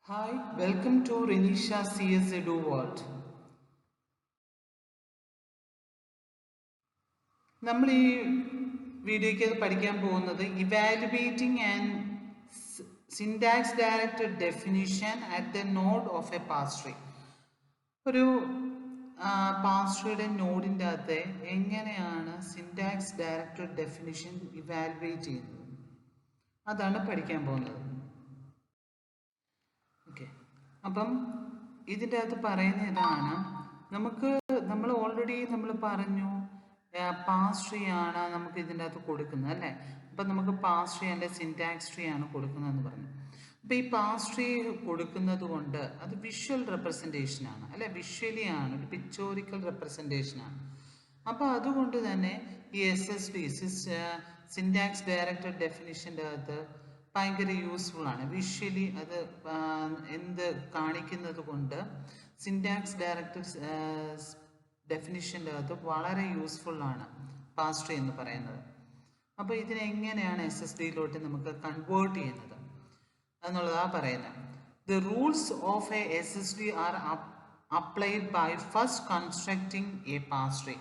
Hi, welcome to Renisha CS Edu World. നമ്മൾ ഈ വീഡിയോയ്ക്ക് പഠിക്കാൻ പോകുന്നത് evaluating and syntax directed definition at the node of A parse tree. ഒരു pass ട്രീയുടെ നോഡിൻ്റെ അകത്ത് എങ്ങനെയാണ് സിൻടാക്സ് ഡയറക്റ്റഡ് ഡെഫിനിഷൻ ഇവാലുവേറ്റ് ചെയ്യുന്നത്, അതാണ് പഠിക്കാൻ പോകുന്നത്. ഓക്കെ, അപ്പം ഇതിൻ്റെ അകത്ത് പറയുന്ന ഇതാണ്, നമ്മൾ ഓൾറെഡി പറഞ്ഞു പാസ് ട്രീ ആണ് നമുക്ക് ഇതിൻ്റെ അകത്ത് കൊടുക്കുന്നത് അല്ലേ. അപ്പം നമുക്ക് പാസ് ട്രീ അല്ലെ സിൻടാക്സ് ട്രീ ആണ് കൊടുക്കുന്നതെന്ന് പറഞ്ഞു. അപ്പോൾ ഈ പാസ് ട്രീ കൊടുക്കുന്നത് കൊണ്ട് അത് വിഷ്വൽ റെപ്രസെൻറ്റേഷനാണ് അല്ലെ, വിഷ്വലി ആണ്, ഒരു പിക്ചോറിക്കൽ റെപ്രസെൻറ്റേഷനാണ്. അപ്പോൾ അതുകൊണ്ട് തന്നെ ഈ SSD സിൻടാക്സ് ഡയറക്റ്റഡ് ഡെഫിനിഷൻ്റെ അകത്ത് ഭയങ്കര യൂസ്ഫുൾ ആണ്. വിഷ്വലി അത് എന്ത് കാണിക്കുന്നത് കൊണ്ട് സിൻടാക്സ് ഡയറക്റ്റഡ് ഡെഫിനിഷൻ്റെ അകത്ത് വളരെ യൂസ്ഫുൾ ആണ് പാസ് ട്രീ എന്ന് പറയുന്നത്. അപ്പോൾ ഇതിനെങ്ങനെയാണ് SSDയിലോട്ട് നമുക്ക് കൺവേർട്ട് ചെയ്യുന്നത് എന്നുള്ളതാണ് പറയുന്നത്. The rules of a SSD are applied by first constructing a parse tree.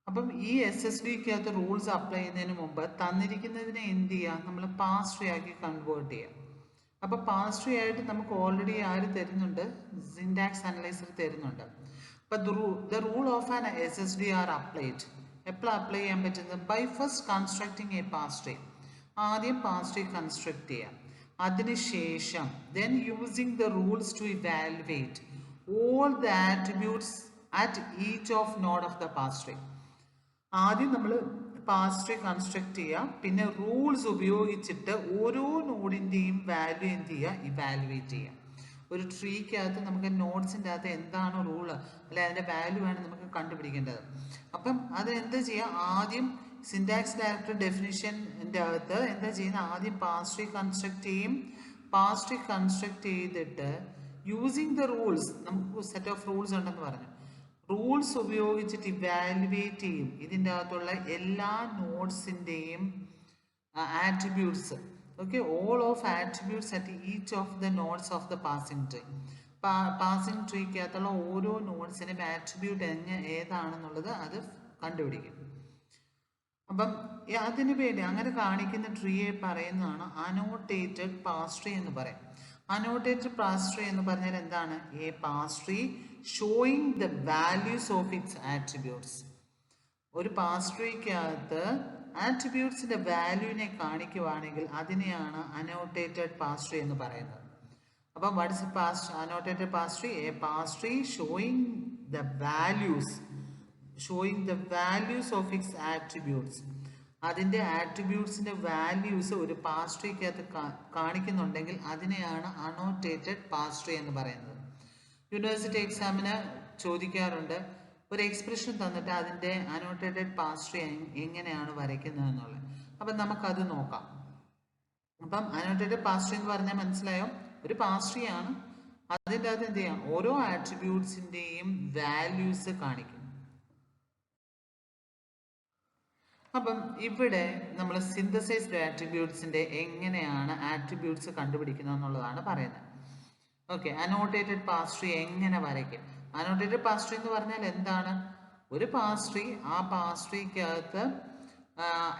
അപ്പം ഈ SSDക്കകത്ത് റൂൾസ് അപ്ലൈ ചെയ്യുന്നതിന് മുമ്പ് തന്നിരിക്കുന്നതിനെ എന്ത് ചെയ്യുക, നമ്മൾ പാസ് ട്രീ ആക്കി കൺവേർട്ട് ചെയ്യുക. അപ്പോൾ പാസ് ട്രീ ആയിട്ട് നമുക്ക് ഓൾറെഡി ആര് തരുന്നുണ്ട്, സിൻടാക്സ് അനലൈസർ തരുന്നുണ്ട്. അപ്പോൾ the rule of an SSD are applied. എപ്പോഴാണ് അപ്ലൈ ചെയ്യാൻ പറ്റുന്നത്? By first constructing a parse tree. ആദ്യം പാസ് ട്രീ കൺസ്ട്രക്ട് ചെയ്യാം. അതിനുശേഷം then using the rules to evaluate all the attributes at each of node of the parse tree. ആദ്യം നമ്മൾ pass tree construct ചെയ്യുക, പിന്നെ റൂൾസ് ഉപയോഗിച്ചിട്ട് ഓരോ നോഡിൻ്റെയും വാല്യൂ എന്ത് ചെയ്യുക, ഇവാലുവേറ്റ് ചെയ്യുക. ഒരു ട്രീക്കകത്ത് നമുക്ക് നോട്ട്സിൻ്റെ അകത്ത് എന്താണ് റൂള് അല്ലെ അതിൻ്റെ വാല്യൂ ആണ് നമുക്ക് കണ്ടുപിടിക്കേണ്ടത്. അപ്പം അത് എന്താ ചെയ്യുക, ആദ്യം സിൻടാക്സ് ഡയറക്റ്റഡ് ഡെഫിനിഷൻ്റെ അകത്ത് എന്താ ചെയ്യുന്നത്, ആദ്യം പാസ് ട്രീ കൺസ്ട്രക്ട് ചെയ്യും. പാസ് ട്രീ കൺസ്ട്രക്ട് ചെയ്തിട്ട് യൂസിങ് ദ റൂൾസ്, നമുക്ക് സെറ്റ് ഓഫ് റൂൾസ് ഉണ്ടെന്ന് പറഞ്ഞു, റൂൾസ് ഉപയോഗിച്ചിട്ട് ഇവാലുവേറ്റ് ചെയ്യും ഇതിൻ്റെ അകത്തുള്ള എല്ലാ നോട്ട്സിൻ്റെയും attributes. Okay, all of attributes at each of the nodes of the parsing tree. Parsing ട്രീക്കകത്തുള്ള ഓരോ നോട്ട്സിനും ആട്രിബ്യൂട്ട് ഏതാണെന്നുള്ളത് അത് കണ്ടുപിടിക്കും. അപ്പം അതിനു വേണ്ടി അങ്ങനെ കാണിക്കുന്ന ട്രീയെ പറയുന്നതാണ് അനോട്ടേറ്റഡ് പാസ് ട്രീ എന്ന് പറയും. അനോട്ടേറ്റഡ് പാസ് ട്രീ എന്ന് പറഞ്ഞാൽ എന്താണ്, A parse tree showing the values of its attributes. ഒരു പാസ് ട്രീക്കകത്ത് ആട്രിബ്യൂട്ട്സിന്റെ വാല്യൂവിനെ കാണിക്കുവാണെങ്കിൽ അതിനെയാണ് അനോട്ടേറ്റഡ് പാസ് ട്രീ എന്ന് പറയുന്നത്. അപ്പം what is A annotated pass tree? A parse tree showing the values of its attributes. അതിൻ്റെ ആട്രിബ്യൂട്ട്സിൻ്റെ values ഒരു പാസ് ട്രീക്കകത്ത് കാണിക്കുന്നുണ്ടെങ്കിൽ അതിനെയാണ് അനോട്ടേറ്റഡ് പാസ് ട്രീ എന്ന് പറയുന്നത്. യൂണിവേഴ്സിറ്റി എക്സാമിന് ചോദിക്കാറുണ്ട്, ഒരു എക്സ്പ്രഷൻ തന്നിട്ട് അതിൻ്റെ അനോട്ടേറ്റഡ് പാസ് ട്രീ എങ്ങനെയാണ് വരയ്ക്കുന്നത് എന്നുള്ളത്. അപ്പം നമുക്കത് നോക്കാം. അപ്പം അനോട്ടേറ്റഡ് പാസ് ട്രീ എന്ന് പറഞ്ഞാൽ മനസ്സിലായോ, ഒരു പാസ് ട്രീ ആണ്, അതിൻ്റെ അകത്ത് എന്ത് ചെയ്യാം, ഓരോ ആട്രിബ്യൂട്ട്സിൻ്റെയും വാല്യൂസ് കാണിക്കും. അപ്പം ഇവിടെ നമ്മൾ സിന്തസൈസ്ഡ് ആട്രിബ്യൂട്ട്സിൻ്റെ എങ്ങനെയാണ് ആട്രിബ്യൂട്ട്സ് കണ്ടുപിടിക്കുന്നത് എന്നുള്ളതാണ് പറയുന്നത്. ഓക്കെ, അനോട്ടേറ്റഡ് പാസ് ട്രീ എങ്ങനെ വരയ്ക്കും? അനോട്ടേറ്റഡ് പാസ് ട്രീ എന്ന് പറഞ്ഞാൽ എന്താണ്, ഒരു പാസ് ട്രീ, ആ പാസ് ട്രീക്കകത്ത്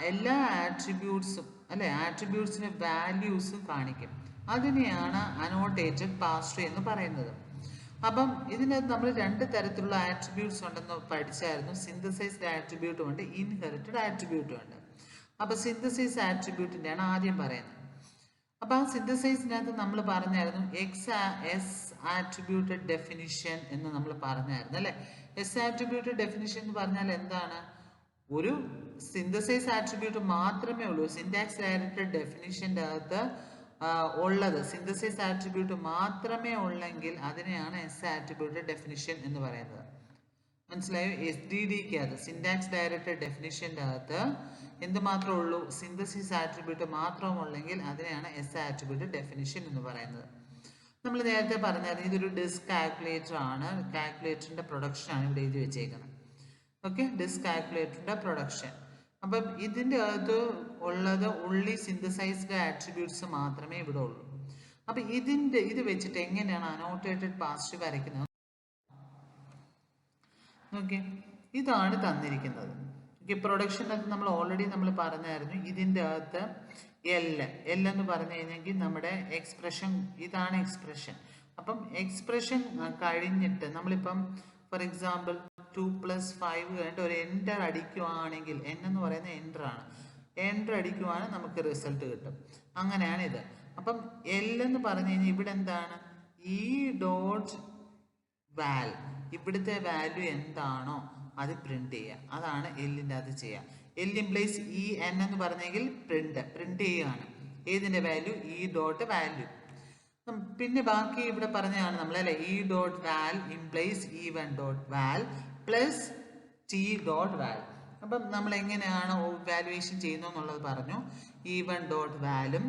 എല്ലാ ആട്രിബ്യൂട്ട്സും അല്ലെ ആട്രിബ്യൂട്ട്സിൻ്റെ വാല്യൂസും കാണിക്കും. അതിനെയാണ് അനോട്ടേറ്റഡ് പാസ് ട്രീ എന്ന് പറയുന്നത്. അപ്പം ഇതിനകത്ത് നമ്മൾ രണ്ട് തരത്തിലുള്ള ആട്രിബ്യൂട്ട്സ് ഉണ്ടെന്ന് പഠിച്ചായിരുന്നു. സിന്തസൈസ്ഡ് ആട്രിബ്യൂട്ടും ഉണ്ട്, ഇൻഹെറിറ്റഡ് ആട്രിബ്യൂട്ടും ഉണ്ട്. അപ്പം സിന്തസൈസ് ആട്രിബ്യൂട്ടിൻ്റെയാണ് ആദ്യം പറയുന്നത്. അപ്പം ആ സിന്തസൈസിനകത്ത് നമ്മൾ പറഞ്ഞായിരുന്നു എസ് ആട്രിബ്യൂട്ടഡ് ഡെഫിനിഷൻ എന്ന് നമ്മൾ പറഞ്ഞായിരുന്നു അല്ലേ. എസ് ആട്രിബ്യൂട്ടഡ് ഡെഫിനിഷൻ എന്ന് പറഞ്ഞാൽ എന്താണ്, ഒരു സിന്തസൈസ് ആട്രിബ്യൂട്ട് മാത്രമേ ഉള്ളൂ. സിൻടാക്സ് ഡയറക്റ്റഡ് ഡെഫിനിഷൻ്റെ അകത്ത് ഉള്ളത് സിന്തസൈസ് ആട്രിബ്യൂട്ട് മാത്രമേ ഉള്ളെങ്കിൽ അതിനെയാണ് എസ് ആട്രിബ്യൂട്ടഡ് ഡെഫിനിഷൻ എന്ന് പറയുന്നത്. മനസ്സിലായോ? SDDക്കകത്ത് സിൻടാക്സ് ഡയറക്റ്റഡ് ഡെഫിനിഷൻ്റെ അകത്ത് എന്ത് മാത്രമേ ഉള്ളൂ, സിന്തസിസ് ആട്രിബ്യൂട്ട് മാത്രമുള്ളെങ്കിൽ അതിനെയാണ് എസ് ആട്രിബ്യൂട്ടഡ് ഡെഫിനിഷൻ എന്ന് പറയുന്നത്. നമ്മൾ നേരത്തെ പറഞ്ഞാൽ ഇതൊരു ഡിസ്ക് കാൽക്കുലേറ്റർ ആണ്, കാൽക്കുലേറ്ററിൻ്റെ പ്രൊഡക്ഷൻ ആണ് ഇവിടെ എഴുതി വെച്ചേക്കുന്നത്. ഓക്കെ, ഡിസ്ക് കാൽക്കുലേറ്ററിൻ്റെ പ്രൊഡക്ഷൻ. അപ്പം ഇതിൻ്റെ അകത്ത് ഉള്ളത് ഉള്ളി സിന്തസൈസ്ഡ് ആട്രിബ്യൂട്ട്സ് മാത്രമേ ഇവിടെ ഉള്ളൂ. അപ്പൊ ഇത് വെച്ചിട്ട് എങ്ങനെയാണ് അനോട്ടേറ്റഡ് പാസ്റ്റ് വരയ്ക്കുന്നത്? ഓക്കെ, ഇതാണ് തന്നിരിക്കുന്നത്. ഓക്കെ, പ്രൊഡക്ഷനകത്ത് നമ്മൾ ഓൾറെഡി നമ്മൾ പറഞ്ഞായിരുന്നു, ഇതിൻ്റെ അകത്ത് എൽ എന്ന് പറഞ്ഞു കഴിഞ്ഞെങ്കിൽ നമ്മുടെ എക്സ്പ്രഷൻ, ഇതാണ് എക്സ്പ്രഷൻ. അപ്പം എക്സ്പ്രഷൻ കഴിഞ്ഞിട്ട് നമ്മളിപ്പം ഫോർ എക്സാമ്പിൾ 2+5 കഴിഞ്ഞിട്ട് ഒരു എൻ്റർ അടിക്കുവാണെങ്കിൽ, എന്ന് പറയുന്ന എൻ്റർ ആണ്, എൻ്റർ അടിക്കുവാണെങ്കിൽ നമുക്ക് റിസൾട്ട് കിട്ടും. അങ്ങനെയാണ് ഇത്. അപ്പം എൽ എന്ന് പറഞ്ഞു കഴിഞ്ഞാൽ ഇവിടെ എന്താണ്, ഈ ഡോട്ട് വാൽ, ഇവിടുത്തെ വാല്യൂ എന്താണോ അത് പ്രിന്റ് ചെയ്യുക, അതാണ് എല്ലിൻ്റെ അത് ചെയ്യുക. എൽ ഇംപ്ലൈസ് ഈ എൻ എന്ന് പറഞ്ഞെങ്കിൽ പ്രിന്റ് ചെയ്യുകയാണ് ഏതിൻ്റെ വാല്യൂ, ഈ ഡോട്ട് വാല്യൂ. പിന്നെ ബാക്കി ഇവിടെ പറഞ്ഞതാണ് നമ്മൾ അല്ലെ, ഈ ഡോട്ട് വാൽ ഇംപ്ലൈസ് E1 ഡോട്ട് വാൽ പ്ലസ് ടി ഡോട്ട് വാൽ. അപ്പം നമ്മൾ എങ്ങനെയാണ് വാല്യുവേഷൻ ചെയ്യുന്നതെന്നുള്ളത് പറഞ്ഞു. E1 ഡോട്ട് വാലും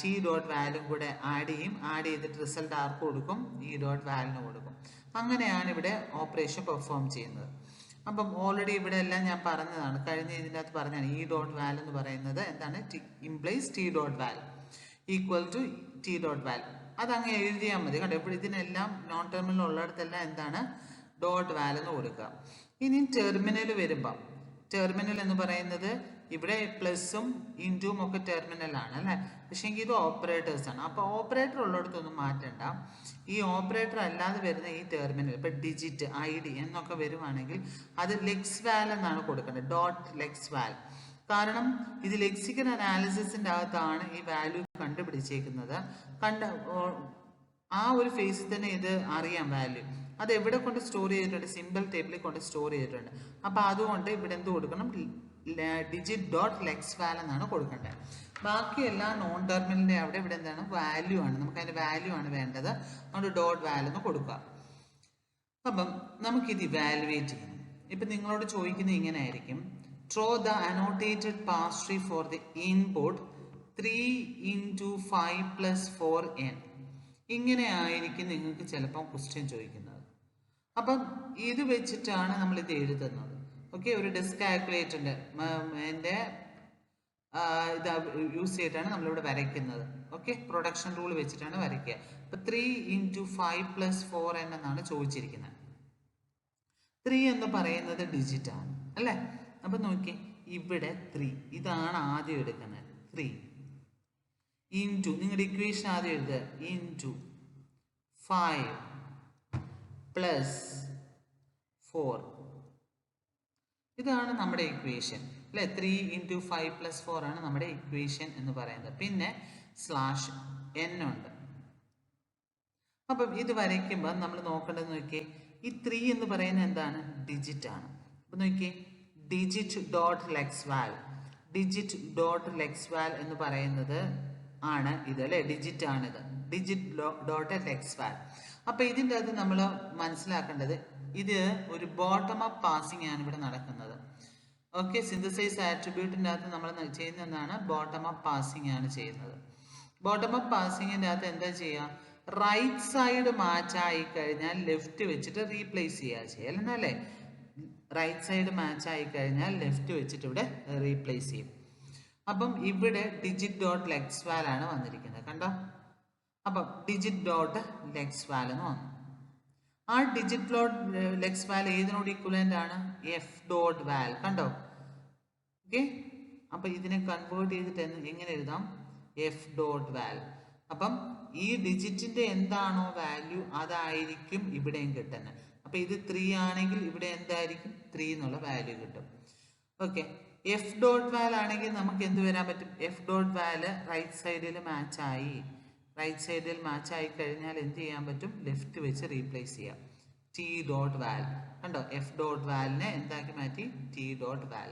ടി ഡോട്ട് വാലും കൂടെ ആഡ് ചെയ്യും. ആഡ് ചെയ്തിട്ട് റിസൾട്ട് ആർക്ക് കൊടുക്കും? ഈ ഡോട്ട് വാലിന് കൊടുക്കും. അങ്ങനെയാണ് ഇവിടെ ഓപ്പറേഷൻ പെർഫോം ചെയ്യുന്നത്. അപ്പം ഓൾറെഡി ഇവിടെ എല്ലാം ഞാൻ പറഞ്ഞതാണ്, കഴിഞ്ഞ ഇതിൻ്റെ അകത്ത് പറഞ്ഞാണ് ഈ ഡോട്ട് വാൽ എന്ന് പറയുന്നത് എന്താണ്, ഇംപ്ലൈസ് ടി ഡോട്ട് വാൽ ഈക്വൽ ടു ടി ഡോട്ട് വാൽ. അതങ്ങ് എഴുതിയാൽ മതി കേട്ടോ. ഇപ്പോൾ ഇതിനെല്ലാം നോൺ ടെർമിനൽ ഉള്ളിടത്തെല്ലാം എന്താണ്, ഡോട്ട് വാൽ എന്ന് കൊടുക്കുക. ഇനി ടെർമിനൽ വരുമ്പം, ടെർമിനൽ എന്ന് പറയുന്നത് ഇവിടെ പ്ലസും ഇൻറ്റും ഒക്കെ ടെർമിനലാണ് അല്ലേ, പക്ഷേ എങ്കിൽ ഇത് ഓപ്പറേറ്റേഴ്സ് ആണ്. അപ്പോൾ ഓപ്പറേറ്റർ ഉള്ളിടത്തൊന്നും മാറ്റണ്ട. ഈ ഓപ്പറേറ്റർ അല്ലാതെ വരുന്ന ഈ ടെർമിനൽ, ഇപ്പം ഡിജിറ്റ്, ID എന്നൊക്കെ വരുവാണെങ്കിൽ അത് ലെക്സ് വാൽ എന്നാണ് കൊടുക്കേണ്ടത്, ഡോട്ട് ലെക്സ് വാൽ. കാരണം ഇത് ലെക്സിക്കൽ അനാലിസിസിൻ്റെ അകത്താണ് ഈ വാല്യൂ കണ്ടുപിടിച്ചേക്കുന്നത്. ആ ഒരു ഫേസിൽ തന്നെ ഇത് അറിയാം വാല്യൂ. അത് എവിടെ കൊണ്ട് സ്റ്റോർ ചെയ്തിട്ടുണ്ട്? സിമ്പിൾ ടേബിളിൽ കൊണ്ട് സ്റ്റോർ ചെയ്തിട്ടുണ്ട്. അപ്പോൾ അതുകൊണ്ട് ഇവിടെ എന്ത് കൊടുക്കണം? ഡിജിറ്റ് ഡോട്ട് ലെക്സ് വാൽ എന്നാണ് കൊടുക്കേണ്ടത്. ബാക്കിയെല്ലാം നോൺ ടെർമിനലിൻ്റെ അവിടെ ഇവിടെ എന്താണ്, വാല്യൂ ആണ്. നമുക്ക് അതിൻ്റെ വാല്യൂ ആണ് വേണ്ടത്. അതുകൊണ്ട് ഡോട്ട് വാൽ എന്ന് കൊടുക്കുക. അപ്പം നമുക്കിത് ഇവാലുവേറ്റ് ചെയ്യണം. ഇപ്പം നിങ്ങളോട് ചോദിക്കുന്നത് ഇങ്ങനെ ആയിരിക്കും, draw the annotated pass tree for the input 3 into 5 plus 4n. ഇങ്ങനെ ആയിരിക്കും നിങ്ങൾക്ക് ചിലപ്പം ക്വസ്റ്റ്യൻ ചോദിക്കുന്നത്. അപ്പം ഇത് വെച്ചിട്ടാണ് നമ്മൾ ഇത് എഴുതുന്നത്. ഓക്കെ, ഒരു ഡെസ്ക് കാൽക്കുലേറ്ററിൻ്റെ എൻ്റെ ഇത് യൂസ് ചെയ്തിട്ടാണ് നമ്മളിവിടെ വരയ്ക്കുന്നത്. ഓക്കെ, പ്രൊഡക്ഷൻ റൂൾ വെച്ചിട്ടാണ് വരയ്ക്കുക. അപ്പം 3 into 5 plus 4n എന്നാണ് ചോദിച്ചിരിക്കുന്നത്. 3 എന്ന് പറയുന്നത് ഡിജിറ്റ് ആണ് അല്ലേ. അപ്പം നോക്കി, ഇവിടെ 3 ഇതാണ് ആദ്യം എടുക്കുന്നത്. 3 ഇൻറ്റു, നിങ്ങളുടെ ഇക്വേഷൻ ആദ്യം എഴുതുക, ഇൻറ്റു 5 പ്ലസ് 4. ഇതാണ് നമ്മുടെ ഇക്വേഷൻ അല്ലേ. 3 into 5 plus 4 ആണ് നമ്മുടെ ഇക്വേഷൻ എന്ന് പറയുന്നത്. പിന്നെ സ്ലാഷ് n ഉണ്ട്. അപ്പം ഇത് വരയ്ക്കുമ്പോൾ നമ്മൾ നോക്കേണ്ടത് നോക്കിയേ, ഈ 3 എന്ന് പറയുന്നത് എന്താണ്, ഡിജിറ്റ് ആണ്. അപ്പം നോക്കിയേ, ഡിജിറ്റ് ഡോട്ട് ലെക്സ് വാൽ, ഡിജിറ്റ് ഡോട്ട് ലെക്സ് വാൽ എന്ന് പറയുന്നത് ആണ് ഇത് അല്ലേ, ഡിജിറ്റ് ആണിത്, ഡിജിറ്റ് ഡോട്ട് ലെക്സ് വാൽ. അപ്പം ഇതിൻ്റെ അകത്ത് നമ്മൾ മനസ്സിലാക്കേണ്ടത്, ഇത് ഒരു ബോട്ടം അപ്പ് പാസിംഗ് ആണ് ഇവിടെ നടക്കുന്നത്. ഓക്കെ, സിന്തസൈസ് ആട്രിബ്യൂട്ടിൻ്റെ അകത്ത് നമ്മൾ ചെയ്യുന്ന എന്താണ്, ബോട്ടം അപ്പ് പാസിംഗ് ആണ് ചെയ്യുന്നത്. ബോട്ടം അപ്പ് പാസിങ്ങിൻ്റെ അകത്ത് എന്താ ചെയ്യുക, റൈറ്റ് സൈഡ് മാച്ച് ആയി കഴിഞ്ഞാൽ ലെഫ്റ്റ് വെച്ചിട്ട് റീപ്ലേസ് ചെയ്യുക അല്ലേ. റൈറ്റ് സൈഡ് മാച്ച് ആയി കഴിഞ്ഞാൽ ലെഫ്റ്റ് വെച്ചിട്ട് ഇവിടെ റീപ്ലേസ് ചെയ്യും. അപ്പം ഇവിടെ ഡിജിറ്റ് ഡോട്ട് ലെക്സ് വാൽ ആണ് വന്നിരിക്കുന്നത്, കണ്ടോ. അപ്പം ഡിജിറ്റ് ഡോട്ട് ലെക്സ് വാൽ എന്ന് വന്നു. ആ ഡിജിറ്റ് ഡോട്ട് ലെക്സ് വാൽ ഏതിനോട് ഇക്വലൻ്റ് ആണ്, എഫ് ഡോട്ട് വാൽ, കണ്ടോ. ഓക്കെ, അപ്പം ഇതിനെ കൺവേർട്ട് ചെയ്തിട്ട് എങ്ങനെ എഴുതാം, എഫ് ഡോട്ട് വാൽ. അപ്പം ഈ ഡിജിറ്റിൻ്റെ എന്താണോ വാല്യൂ അതായിരിക്കും ഇവിടെയും കിട്ടുന്നത്. അപ്പം ഇത് 3 ആണെങ്കിൽ ഇവിടെ എന്തായിരിക്കും, 3 എന്നുള്ള വാല്യൂ കിട്ടും. ഓക്കെ, എഫ് ഡോട്ട് വാൽ ആണെങ്കിൽ നമുക്ക് എന്ത് വരാൻ പറ്റും, എഫ് ഡോട്ട് വാല് റൈറ്റ് സൈഡിൽ മാച്ചായി, റൈറ്റ് സൈഡിൽ മാച്ച് ആയി കഴിഞ്ഞാൽ എന്ത് ചെയ്യാൻ പറ്റും, ലെഫ്റ്റ് വെച്ച് റീപ്ലേസ് ചെയ്യാം, ടി ഡോട്ട് വാൽ. കണ്ടോ, എഫ് ഡോട്ട് വാലിനെ എന്താക്കി മാറ്റി, ടി ഡോട്ട് വാൽ.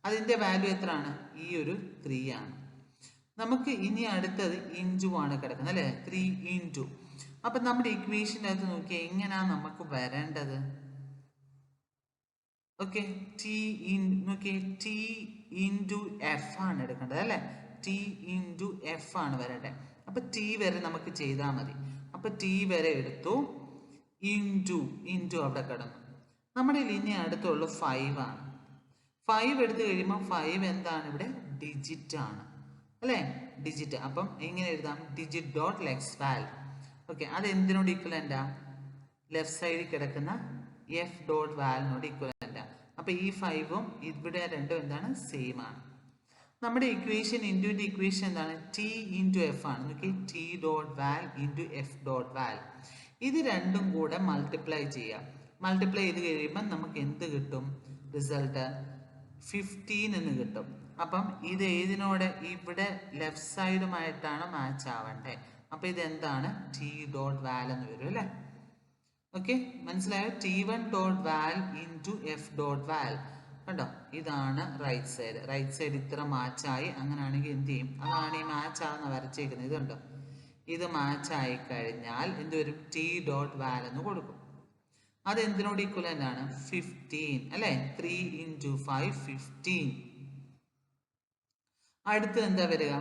അതിൻ്റെ വാല്യൂ എത്രയാണ്, ഈ ഒരു 3 ആണ്. നമുക്ക് ഇനി അടുത്തത് ഇൻറ്റു ആണ് കിടക്കുന്നത് അല്ലേ, 3 ഇൻറ്റു. അപ്പം നമ്മുടെ ഇക്വേഷൻ്റെ അകത്ത് നോക്കിയാൽ എങ്ങനെയാണ് നമുക്ക് വരേണ്ടത്. ഓക്കെ, നോക്കിയേ, ടി ഇൻറ്റു എഫ് ആണ് എടുക്കേണ്ടത് അല്ലേ, ടി ഇൻറ്റു എഫ് ആണ് വരേണ്ടത്. അപ്പം ടി വരെ നമുക്ക് ചെയ്താൽ മതി. അപ്പം ടി വരെ എടുത്തു, ഇൻറ്റു അവിടെ കിടന്നു. നമ്മുടെ ഇനി അടുത്തുള്ള 5 ആണ്. 5 എടുത്തു കഴിയുമ്പോൾ 5 എന്താണ് ഇവിടെ, ഡിജിറ്റ് ആണ് അല്ലേ, ഡിജിറ്റ്. അപ്പം ഇങ്ങനെ എഴുതാം ഡിജിറ്റ് ഡോട്ട് ലെക്സ് വാൽ. ഓക്കെ, അത് എന്തിനോട് ഈക്വലൻ്റാ? ലെഫ്റ്റ് സൈഡിൽ കിടക്കുന്ന എഫ് ഡോട്ട് വാലിനോട് ഈക്വലൻ്റാ. അപ്പം ഈ 5ഉം ഇവിടെ രണ്ടും എന്താണ്? സെയിം ആണ്. നമ്മുടെ ഇക്വേഷൻ ഇൻറ്റുവിൻ്റെ ഇക്വേഷൻ എന്താണ്? ടി ഇൻറ്റു എഫ് ആണ്. നോക്കി, T dot val into F dot വാൽ. ഇത് രണ്ടും കൂടെ മൾട്ടിപ്ലൈ ചെയ്യാം. മൾട്ടിപ്ലൈ ചെയ്ത് കഴിയുമ്പോൾ നമുക്ക് എന്ത് കിട്ടും? റിസൾട്ട് 15 എന്ന് കിട്ടും. അപ്പം ഇത് ഏതിനോട്? ഇവിടെ ലെഫ്റ്റ് സൈഡുമായിട്ടാണ് മാച്ച് ആവേണ്ടത്. അപ്പം ഇതെന്താണ്? ടി ഡോട്ട് വാൽ എന്ന് വരും അല്ലേ? ഓക്കെ, മനസ്സിലായോ? T1 dot val into F dot വാൽ. കണ്ടോ, ഇതാണ് റൈറ്റ് സൈഡ്. റൈറ്റ് സൈഡ് ഇത്ര മാച്ചായി. അങ്ങനെയാണെങ്കിൽ എന്ത് ചെയ്യും? അതാണ് ഈ മാച്ച് ആവുന്ന വരച്ചേക്കുന്നത്. ഇതുണ്ടോ, ഇത് മാച്ചായി കഴിഞ്ഞാൽ എന്ത് വരും? ടി ഡോട്ട് വാൽ എന്ന് കൊടുക്കും. അത് എന്തിനോട് ഈക്വലൻ്റ് ആണ്? 15 അല്ലേ? 3 ഇൻറ്റു 5 15. അടുത്തത് എന്താ വരിക?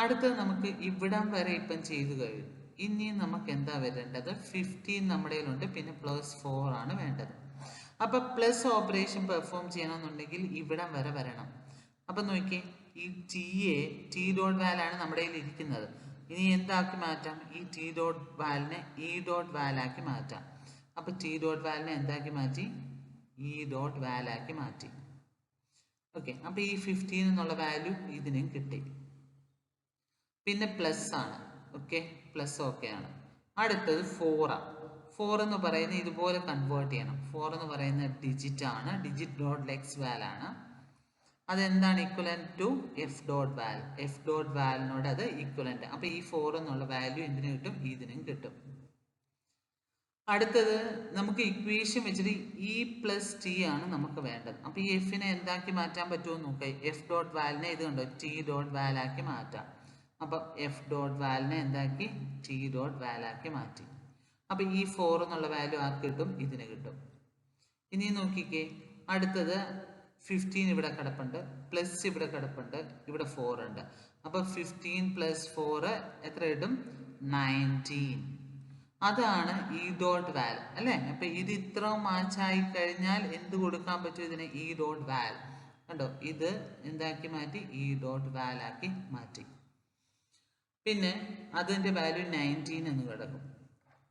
അടുത്തത് നമുക്ക് ഇവിടം വരെ ഇപ്പം ചെയ്തു കഴിഞ്ഞു. ഇനി നമുക്ക് എന്താ വരേണ്ടത്? 15 നമ്മുടെ കയ്യിലുണ്ട്, പിന്നെ +4 ആണ് വേണ്ടത്. അപ്പൊ പ്ലസ് ഓപ്പറേഷൻ പെർഫോം ചെയ്യണമെന്നുണ്ടെങ്കിൽ ഇവിടം വരെ വരണം. അപ്പൊ നോക്കി, ഈ ടി ഡോട്ട് വാലാണ് നമ്മുടെ കയ്യിൽ ഇരിക്കുന്നത്. ഇനി എന്താക്കി മാറ്റാം? ഈ ടി ഡോട്ട് വാലിനെ ഇ ഡോട്ട് വാലാക്കി മാറ്റാം. അപ്പൊ ടി ഡോട്ട് വാലിനെ എന്താക്കി മാറ്റി? ഇ ഡോട്ട് വാലാക്കി മാറ്റി. ഓക്കെ, അപ്പൊ ഈ 15 എന്നുള്ള വാല്യൂ ഇതിനും കിട്ടി. പിന്നെ പ്ലസ് ആണ്. ഓക്കെ, പ്ലസ് ഓക്കെ ആണ്. അടുത്തത് 4 ആണ്. 4 എന്ന് പറയുന്നത് ഇതുപോലെ കൺവേർട്ട് ചെയ്യണം. 4 എന്ന് പറയുന്നത് ഡിജിറ്റ് ആണ്. ഡിജിറ്റ് ഡോട്ട് ലെക്സ് വാൽ ആണ്. അതെന്താണ്? ഈക്വലന്റ് ടു എഫ് ഡോട്ട് വാൽ. എഫ് ഡോട്ട് വാലിനോട് അത് ഈക്വലന്റ്. അപ്പൊ ഈ 4 എന്നുള്ള വാല്യൂ എന്തിനു കിട്ടും? ഇതിനും കിട്ടും. അടുത്തത് നമുക്ക് ഇക്വേഷൻ വെച്ചിട്ട് ഇ പ്ലസ് ടി ആണ് നമുക്ക് വേണ്ടത്. അപ്പൊ ഈ എഫിനെ എന്താക്കി മാറ്റാൻ പറ്റുമോ നോക്കാം. എഫ് ഡോട്ട് വാലിനെ ഇത് കണ്ടോ ടി ഡോട്ട് വാലാക്കി മാറ്റാം. അപ്പൊ എഫ് ഡോട്ട് വാലിനെ എന്താക്കി? ടി ഡോട്ട് വാലാക്കി മാറ്റി. അപ്പൊ ഈ 4 എന്നുള്ള വാല്യൂ ആർക്ക് കിട്ടും? ഇതിന് കിട്ടും. ഇനി നോക്കിക്കേ, അടുത്തത് 15 ഇവിടെ കിടപ്പുണ്ട്, പ്ലസ് ഇവിടെ കിടപ്പുണ്ട്, ഇവിടെ 4 ഉണ്ട്. അപ്പൊ 15 + 4 എത്ര കിട്ടും? 19. അതാണ് ഇ ഡോട്ട് വാൽ അല്ലേ? അപ്പൊ ഇത് ഇത്ര മാച്ചായി കഴിഞ്ഞാൽ എന്ത് കൊടുക്കാൻ പറ്റും ഇതിന്? ഇ ഡോട്ട് വാൽ. കണ്ടോ, ഇത് എന്താക്കി മാറ്റി? ഇ ഡോട്ട് വാൽ ആക്കി മാറ്റി. പിന്നെ അതിന്റെ വാല്യൂ 19 എന്ന് കിടക്കും.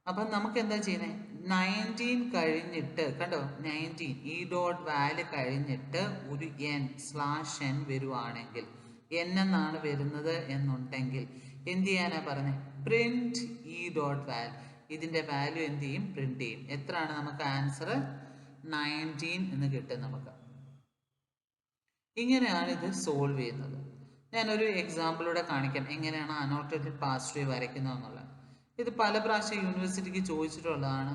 അപ്പം നമുക്ക് എന്താ ചെയ്യുന്നത്? 19 കഴിഞ്ഞിട്ട് കണ്ടോ, 19 ഇ ഡോട്ട് വാല് കഴിഞ്ഞിട്ട് ഒരു n/n വരുവാണെങ്കിൽ, n എന്നാണ് വരുന്നത് എന്നുണ്ടെങ്കിൽ എന്ത് ചെയ്യാനാ പറഞ്ഞത്? പ്രിന്റ് ഇ ഡോട്ട് വാൽ. ഇതിന്റെ വാല്യൂ എന്ത് ചെയ്യും? പ്രിന്റ് ചെയ്യും. എത്രയാണ് നമുക്ക് ആൻസർ? 19 എന്ന് കിട്ടും നമുക്ക്. ഇങ്ങനെയാണ് ഇത് സോൾവ് ചെയ്യുന്നത്. ഞാനൊരു എക്സാമ്പിളൂടെ കാണിക്കാം എങ്ങനെയാണ് അനോട്ടേറ്റഡ് പാസ് ട്രീ വരയ്ക്കുന്നതെന്നുള്ളത്. ഇത് പല പ്രാവശ്യം യൂണിവേഴ്സിറ്റിക്ക് ചോദിച്ചിട്ടുള്ളതാണ്.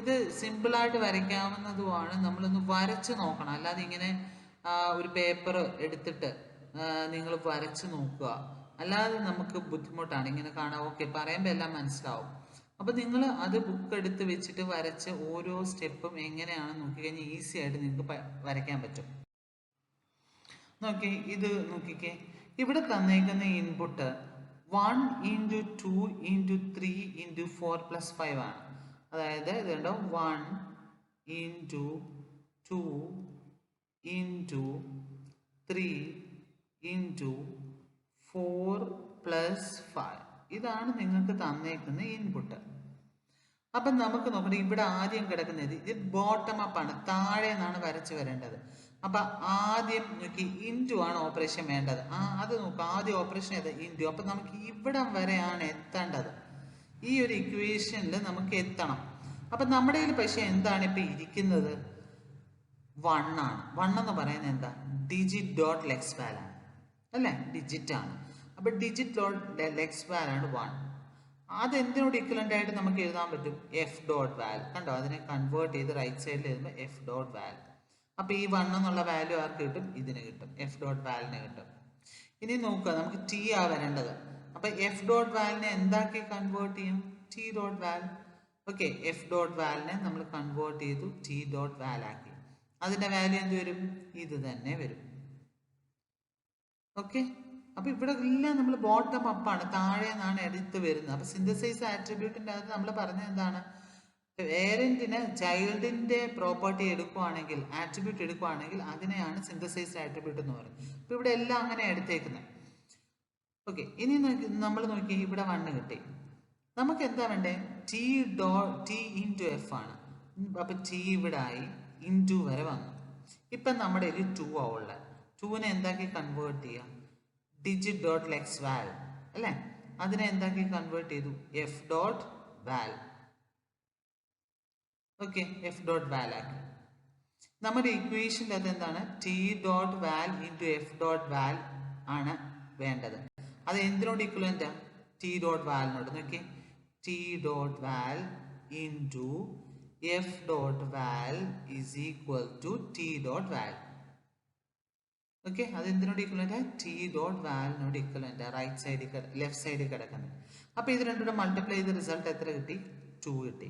ഇത് സിമ്പിളായിട്ട് വരയ്ക്കാവുന്നതുമാണ്. നമ്മളൊന്ന് വരച്ച് നോക്കണം. അല്ലാതെ ഇങ്ങനെ ഒരു പേപ്പർ എടുത്തിട്ട് നിങ്ങൾ വരച്ച് നോക്കുക. അല്ലാതെ നമുക്ക് ബുദ്ധിമുട്ടാണ്. ഇങ്ങനെ കാണാം, ഓക്കെ പറയുമ്പോൾ എല്ലാം മനസ്സിലാവും. അപ്പൊ നിങ്ങൾ അത് ബുക്ക് എടുത്ത് വെച്ചിട്ട് വരച്ച് ഓരോ സ്റ്റെപ്പും എങ്ങനെയാണെന്ന് നോക്കിക്കഴിഞ്ഞാൽ ഈസി ആയിട്ട് നിങ്ങൾക്ക് വരയ്ക്കാൻ പറ്റും. നോക്കി, ഇത് നോക്കിക്കേ, ഇവിടെ തന്നേക്കുന്ന ഇൻപുട്ട് 1 × 2 × 3 × 4 + 5 ആണ്. അതായത് ഇത് കണ്ടോ, 1 × 2 × 3 × 4 + 5. ഇതാണ് നിങ്ങൾക്ക് തന്നേക്കുന്ന ഇൻപുട്ട്. അപ്പം നമുക്ക് നോക്കണ്ട, ഇവിടെ ആദ്യം കിടക്കുന്നത് ഇത് ബോട്ടം അപ്പ് ആണ്, താഴെ നിന്നാണ് വരച്ച് വരേണ്ടത്. അപ്പൊ ആദ്യം നോക്കി ഇൻറ്റു ആണ് ഓപ്പറേഷൻ വേണ്ടത്. അത് നോക്കുക, ആദ്യം ഓപ്പറേഷൻ ഏത്? ഇൻറ്റു. അപ്പൊ നമുക്ക് ഇവിടം വരെയാണ് എത്തേണ്ടത്. ഈ ഒരു ഇക്വേഷനിൽ നമുക്ക് എത്തണം. അപ്പൊ നമ്മുടെ കയ്യിൽ പക്ഷെ എന്താണ് ഇപ്പൊ ഇരിക്കുന്നത്? 1 ആണ്. 1 എന്ന് പറയുന്നത് എന്താ? ഡിജിറ്റ് ഡോട്ട് ലെക്സ് വാൽ ആണ് അല്ലേ? ഡിജിറ്റ് ആണ്. അപ്പൊ ഡിജിറ്റ് ഡോട്ട് ലെക്സ് വാൽ ആണ് 1. അതെന്തിനോട് ഇക്വലന്റ് ആയിട്ട് നമുക്ക് എഴുതാൻ പറ്റും? എഫ് ഡോട്ട് വാൽ. കണ്ടോ, അതിനെ കൺവേർട്ട് ചെയ്ത് റൈറ്റ് സൈഡിൽ എഴുതുമ്പോൾ എഫ് ഡോട്ട് വാൽ. അപ്പൊ ഈ 1 എന്നുള്ള വാല്യൂ ആർക്ക് കിട്ടും? ഇതിന് കിട്ടും, എഫ് ഡോട്ട് വാലിന് കിട്ടും. ഇനി നോക്കുക, നമുക്ക് ടി ആ വരേണ്ടത്. അപ്പൊ എഫ് ഡോട്ട് വാലിനെ എന്താക്കി കൺവേർട്ട് ചെയ്യും? T dot val. Okay, F dot വാലിനെ നമ്മൾ കൺവേർട്ട് ചെയ്തു ടി ഡോട്ട് വാൽ ആക്കി. അതിന്റെ വാല്യൂ എന്ത് വരും? ഇത് തന്നെ വരും. ഓക്കെ, അപ്പൊ ഇവിടെ എല്ലാം നമ്മൾ ബോട്ടം അപ്പ് ആണ്, താഴെ നിന്നാണ് എടുത്ത് വരുന്നത്. അപ്പൊ സിന്തസൈസ് ആട്രിബ്യൂട്ടിന്റെ അകത്ത് നമ്മൾ പറഞ്ഞത് എന്താണ്? പേരന്റിന് ചൈൽഡിന്റെ പ്രോപ്പർട്ടി എടുക്കുവാണെങ്കിൽ, ആട്രിബ്യൂട്ട് എടുക്കുവാണെങ്കിൽ അതിനെയാണ് സിന്തസൈസ്ഡ് ആട്രിബ്യൂട്ട് എന്ന് പറയുന്നത്. അപ്പൊ ഇവിടെ എല്ലാം അങ്ങനെ എടുത്തേക്കുന്നത്. ഓക്കെ, ഇനി നമ്മൾ നോക്കി ഇവിടെ 1 കിട്ടി. നമുക്ക് എന്താ വേണ്ടേ? ടി ഇൻറ്റു എഫ് ആണ്. അപ്പം ടി ഇവിടെ ആയി, ഇൻറ്റു വരെ വന്നു. ഇപ്പം നമ്മുടെ ഒരു 2 ആവുള്ള 2നെ എന്താക്കി കൺവേർട്ട് ചെയ്യാം? ഡിജിറ്റ് ഡോട്ട് ലെക്സ് വാൽ അല്ലേ? അതിനെ എന്താക്കി കൺവേർട്ട് ചെയ്തു? F dot val. Okay, F dot വാൽ ആക്കി. നമ്മുടെ ഇക്വേഷൻ്റെ അത് എന്താണ്? T dot val into F dot വാൽ ആണ് വേണ്ടത്. അത് എന്തിനോട് ഇക്വലൻ്റാ? ടി ഡോട്ട് വാലിനോട്. നോക്കി, T dot val into F dot val is equal to T dot val. Okay, അത് എന്തിനോട് ഇക്വലൻ്റ്? ടി ഡോട്ട് വാലിനോട് ഇക്വലൻ്റ്. റൈറ്റ് സൈഡിൽ ലെഫ്റ്റ് സൈഡിൽ കിടക്കുന്നത്. അപ്പോൾ ഇത് രണ്ടുകൂടെ മൾട്ടിപ്ലൈ ചെയ്ത റിസൾട്ട് എത്ര കിട്ടി? 2 കിട്ടി.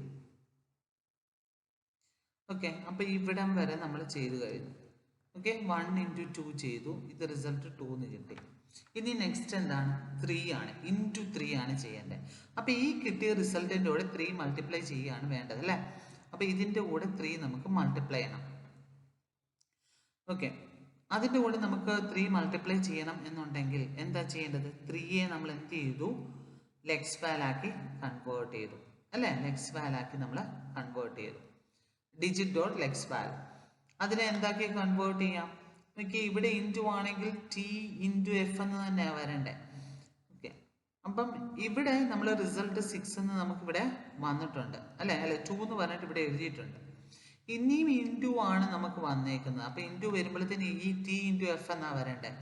ഓക്കെ, അപ്പോൾ ഇവിടം വരെ നമ്മൾ ചെയ്തു കഴിഞ്ഞു. ഓക്കെ, 1 ഇൻറ്റു 2 ചെയ്തു, ഇത് റിസൾട്ട് 2 എന്ന് കിട്ടി. ഇനി നെക്സ്റ്റ് എന്താണ്? 3 ആണ്, ഇൻറ്റു 3 ആണ് ചെയ്യേണ്ടത്. അപ്പോൾ ഈ കിട്ടിയ റിസൾട്ടിൻ്റെ കൂടെ 3 മൾട്ടിപ്ലൈ ചെയ്യുകയാണ് വേണ്ടത് അല്ലേ? അപ്പോൾ ഇതിൻ്റെ കൂടെ 3 നമുക്ക് മൾട്ടിപ്ലൈ ചെയ്യണം. ഓക്കെ, അതിൻ്റെ കൂടെ നമുക്ക് 3 മൾട്ടിപ്ലൈ ചെയ്യണം എന്നുണ്ടെങ്കിൽ എന്താ ചെയ്യേണ്ടത്? 3യെ നമ്മൾ എന്ത് ചെയ്തു? ലെക്സ് വാലാക്കി കൺവേർട്ട് ചെയ്തു അല്ലേ? ലെക്സ് വാലാക്കി നമ്മൾ കൺവേർട്ട് ചെയ്തു. ഡിജിറ്റ് ഡോട്ട് ലെക്സ് വാൽ. അതിനെ എന്താക്കി കൺവേർട്ട് ചെയ്യാം? ഓക്കെ, ഇവിടെ ഇൻറ്റു ആണെങ്കിൽ ടി ഇൻറ്റു എഫ് എന്ന് തന്നെയാണ് വരണ്ടേ. ഓക്കെ, അപ്പം ഇവിടെ നമ്മൾ റിസൾട്ട് 6 എന്ന് നമുക്കിവിടെ വന്നിട്ടുണ്ട് അല്ലേ? 2 എന്ന് പറഞ്ഞിട്ട് ഇവിടെ എഴുതിയിട്ടുണ്ട്. ഇനിയും ഇൻറ്റു ആണ് നമുക്ക് വന്നേക്കുന്നത്. അപ്പം ഇൻറ്റു വരുമ്പോഴത്തേന് ഈ ടി ഇൻറ്റു എഫ് എന്നാണ് വരണ്ടേ.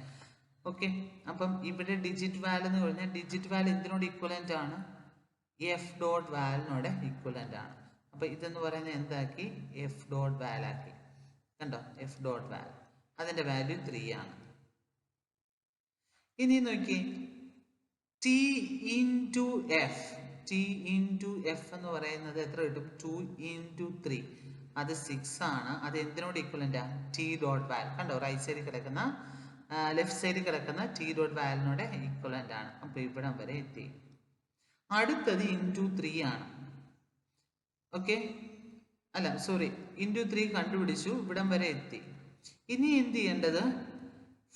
ഓക്കെ, അപ്പം ഇവിടെ ഡിജിറ്റ് വാൽ എന്ന് പറഞ്ഞാൽ ഡിജിറ്റ് വാൽ എന്തിനോട് ഇക്വലൻ്റ് ആണ്? എഫ് ഡോട്ട് വാലിനോട് ഇക്വലൻ്റ് ആണ്. അപ്പോൾ ഇതെന്ന് പറയുന്നത് എന്താക്കി? എഫ് ഡോട്ട് വാൽ ആക്കി. കണ്ടോ? എഫ് ഡോട്ട് വാൽ, അതിൻ്റെ വാല്യൂ 3 ആണ്. ഇനി നോക്കി, T into F. T into F എന്ന് പറയുന്നത് എത്ര കിട്ടും? 2 ഇൻറ്റു 3, അത് 6 ആണ്. അത് എന്തിനോട് ഇക്വലൻ്റാ? ടി ഡോട്ട് വാൽ. കണ്ടോ? റൈറ്റ് സൈഡിൽ കിടക്കുന്ന ലെഫ്റ്റ് സൈഡിൽ കിടക്കുന്ന ടി ഡോട്ട് വാലിനോട് ഇക്വലൻ്റ് ആണ്. അപ്പോൾ ഇവിടം വരെ എത്തി. അടുത്തത് ഇൻറ്റു 3 ആണ്. ഓക്കെ, അല്ല സോറി, ഇൻറ്റു 3 കണ്ടുപിടിച്ചു, ഇവിടം വരെ എത്തി. ഇനി എന്ത് ചെയ്യേണ്ടത്?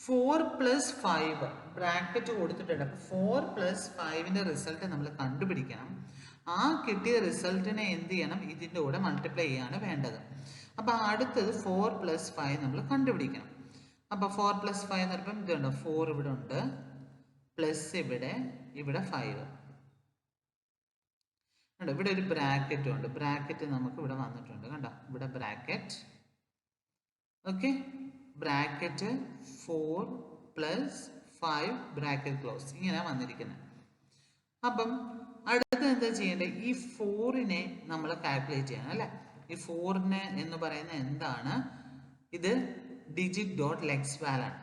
4 + 5 ബ്രാക്കറ്റ് കൊടുത്തിട്ടുണ്ട്. അപ്പോൾ 4 + 5ൻ്റെ റിസൾട്ട് നമ്മൾ കണ്ടുപിടിക്കണം. ആ കിട്ടിയ റിസൾട്ടിനെ എന്ത് ചെയ്യണം? ഇതിൻ്റെ കൂടെ മൾട്ടിപ്ലൈ ചെയ്യാണ് വേണ്ടത്. അപ്പോൾ അടുത്തത് 4 + 5 നമ്മൾ കണ്ടുപിടിക്കണം. അപ്പോൾ 4 + 5 എന്ന് പറയുമ്പോൾ ഇതുണ്ട്, 4 ഇവിടെ ഉണ്ട്, പ്ലസ് ഇവിടെ 5. കണ്ടോ? ഇവിടെ ഒരു ബ്രാക്കറ്റും ഉണ്ട്. ബ്രാക്കറ്റ് നമുക്ക് ഇവിടെ വന്നിട്ടുണ്ട്. കണ്ടോ? ഇവിടെ bracket. Okay, bracket 4 + 5 bracket close, ഇങ്ങനെ വന്നിരിക്കുന്നത്. അപ്പം അടുത്ത എന്താ ചെയ്യേണ്ടത്? ഈ 4നെ നമ്മൾ കാൽക്കുലേറ്റ് ചെയ്യണം അല്ലേ? ഈ 4നെ എന്ന് പറയുന്നത് എന്താണ്? ഇത് ഡിജിറ്റ് ഡോട്ട് ലെക്സ് വാൽ ആണ്.